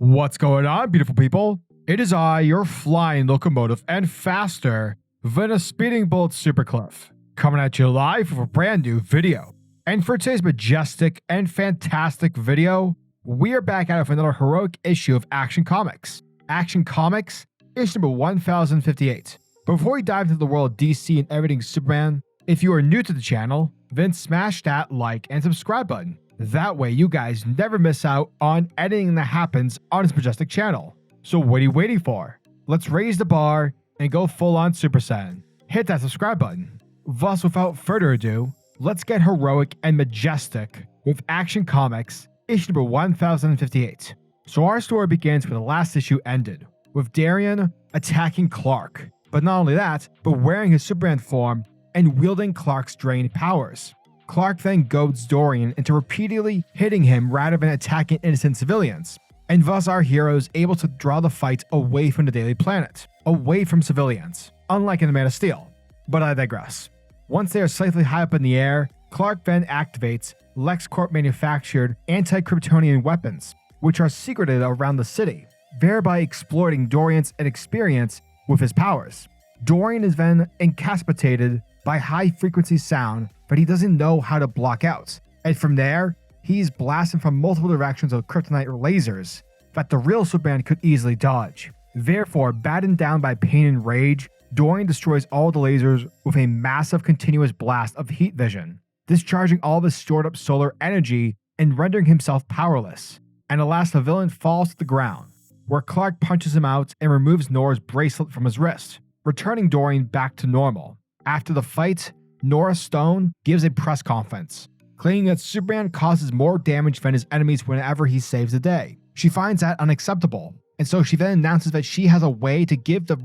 What's going on, beautiful people? It is I, your flying locomotive and faster than a speeding bullet SuperCliff, coming at you live with a brand new video. And for today's majestic and fantastic video, we are back at it for another heroic issue of Action Comics. Action Comics, issue number 1058. Before we dive into the world of DC and everything Superman, if you are new to the channel, then smash that like and subscribe button. That way you guys never miss out on anything that happens on this majestic channel. So what are you waiting for? Let's raise the bar and go full on Super Saiyan. Hit that subscribe button. Thus, without further ado, let's get heroic and majestic with Action Comics, issue number 1058. So our story begins where the last issue ended, with Darian attacking Clark. But not only that, but wearing his Superman form and wielding Clark's drained powers. Clark then goads Dorian into repeatedly hitting him rather than attacking innocent civilians, and thus our hero is able to draw the fight away from the Daily Planet, away from civilians, unlike in the Man of Steel. But I digress. Once they are safely high up in the air, Clark then activates LexCorp manufactured anti-Kryptonian weapons, which are secreted around the city, thereby exploiting Dorian's inexperience with his powers. Dorian is then incapacitated by high-frequency sound that he doesn't know how to block out, and from there, he's blasted from multiple directions of kryptonite lasers that the real Superman could easily dodge. Therefore, battened down by pain and rage, Dorian destroys all the lasers with a massive continuous blast of heat vision, discharging all of his stored up solar energy and rendering himself powerless. And alas, the villain falls to the ground, where Clark punches him out and removes Norah's bracelet from his wrist, returning Dorian back to normal. After the fight, Norah Stone gives a press conference, claiming that Superman causes more damage than his enemies whenever he saves the day. She finds that unacceptable, and so she then announces that she has a way to give the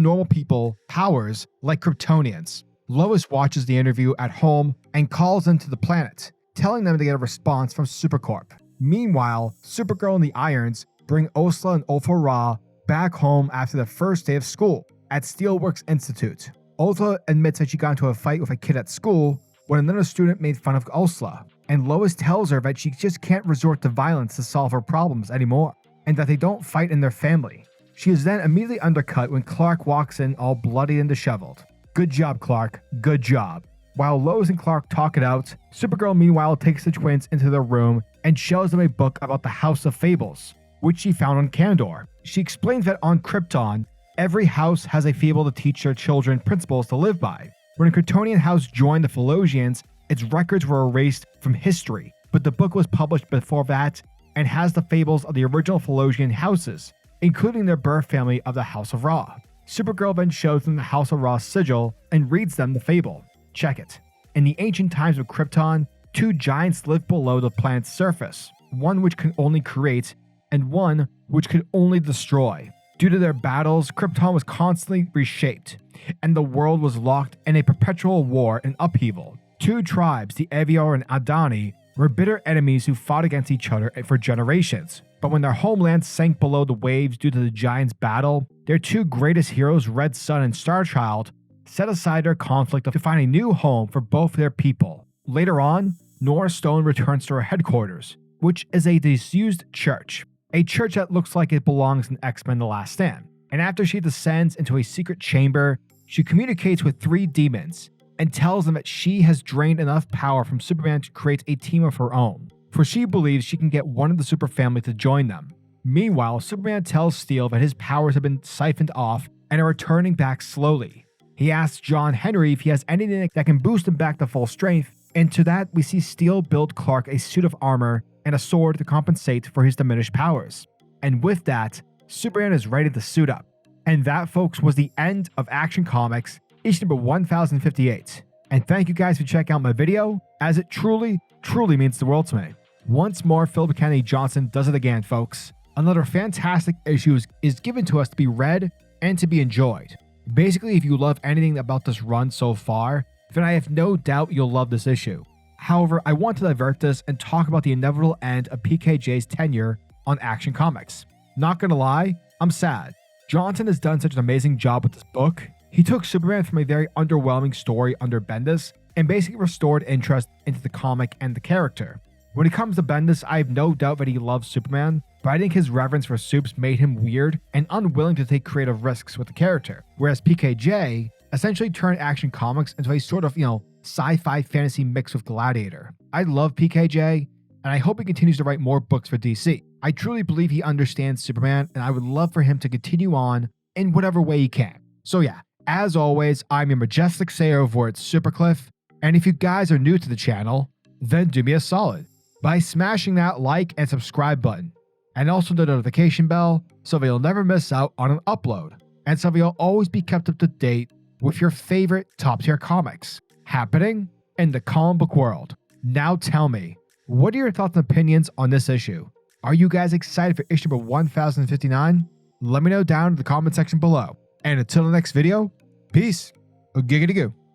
normal people powers like Kryptonians. Lois watches the interview at home and calls them to the planet, telling them to get a response from SuperCorp. Meanwhile, Supergirl and the Irons bring Osla and Ultra-Ra back home after the first day of school at Steelworks Institute. Ultra admits that she got into a fight with a kid at school when another student made fun of Osla, and Lois tells her that she just can't resort to violence to solve her problems anymore, and that they don't fight in their family. She is then immediately undercut when Clark walks in all bloody and disheveled. Good job, Clark. Good job. While Lois and Clark talk it out, Supergirl meanwhile takes the twins into their room and shows them a book about the House of Fables, which she found on Kandor. She explains that on Krypton, every house has a fable to teach their children principles to live by. When a Kryptonian house joined the Philosians, its records were erased from history, but the book was published before that and has the fables of the original Philosian houses, including their birth family of the House of Ra. Supergirl then shows them the House of Ra's sigil and reads them the fable. Check it. In the ancient times of Krypton, two giants lived below the planet's surface, one which could only create and one which could only destroy. Due to their battles, Krypton was constantly reshaped, and the world was locked in a perpetual war and upheaval. Two tribes, the Avior and Adani, were bitter enemies who fought against each other for generations. But when their homeland sank below the waves due to the giants' battle, their two greatest heroes, Red Sun and Starchild, set aside their conflict to find a new home for both their people. Later on, Norah Stone returns to her headquarters, which is a disused church. A church that looks like it belongs in X-Men The Last Stand. And after she descends into a secret chamber, she communicates with three demons and tells them that she has drained enough power from Superman to create a team of her own, for she believes she can get one of the super family to join them. Meanwhile, Superman tells Steel that his powers have been siphoned off and are returning back slowly. He asks John Henry if he has anything that can boost him back to full strength, and to that we see Steel build Clark a suit of armor and a sword to compensate for his diminished powers. And with that, Superman is ready to suit up. And that, folks, was the end of Action Comics, issue number 1058. And thank you guys for checking out my video, as it truly, truly means the world to me. Once more, Philip Kennedy Johnson does it again, folks. Another fantastic issue is given to us to be read and to be enjoyed. Basically, if you love anything about this run so far, then I have no doubt you'll love this issue. However, I want to divert this and talk about the inevitable end of PKJ's tenure on Action Comics. Not gonna lie, I'm sad. Johnson has done such an amazing job with this book. He took Superman from a very underwhelming story under Bendis and basically restored interest into the comic and the character. When it comes to Bendis, I have no doubt that he loves Superman, but I think his reverence for Supes made him weird and unwilling to take creative risks with the character, whereas PKJ essentially turned action comics into a sort of, sci-fi fantasy mix with Gladiator. I love PKJ, and I hope he continues to write more books for DC. I truly believe he understands Superman, and I would love for him to continue on in whatever way he can. So yeah, as always, I'm your majestic sayer over at SuperCliff, and if you guys are new to the channel, then do me a solid by smashing that like and subscribe button, and also the notification bell so that you'll never miss out on an upload, and so that you'll always be kept up to date with your favorite top tier comics happening in the comic book world. Now tell me, what are your thoughts and opinions on this issue? Are you guys excited for issue number 1059? Let me know down in the comment section below. And until the next video, peace. Giggity goo.